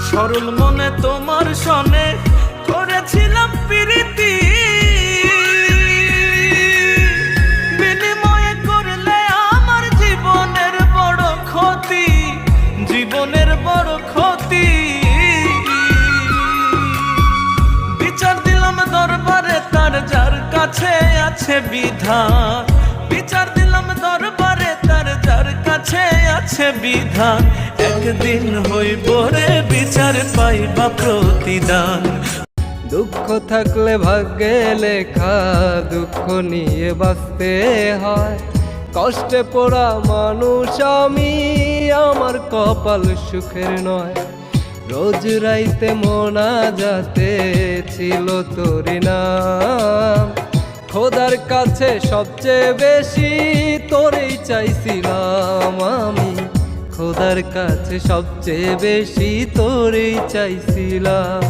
সরল মনে তোমার সনে করেছিলাম প্রীতি, বিনিময়ে করলে আমার জীবনের বড় ক্ষতি, জীবনের বড় ক্ষতি। বিচার দিলাম দরবারে তার যার কাছে আছে বিধান, বিচার দিলাম দরবারে তার যার কাছে আছে বিধান। একদিন হইব রে বিচার পাইবা প্রতিদান। দুঃখ থাকলে ভাগ্যে লেখা, দুঃখ নিয়ে বাঁচতে হয়। কষ্টে পোড়া মানুষ আমি, আমার কপাল সুখের নয়। রোজ রাইতে মোনাজাতে ছিল তোর নাম, খোদার কাছে সবচেয়ে বেশি তোরেই চাইছিলাম আমি, খোদার কাছে সবচেয়ে বেশি তোরেই চাইছিলাম।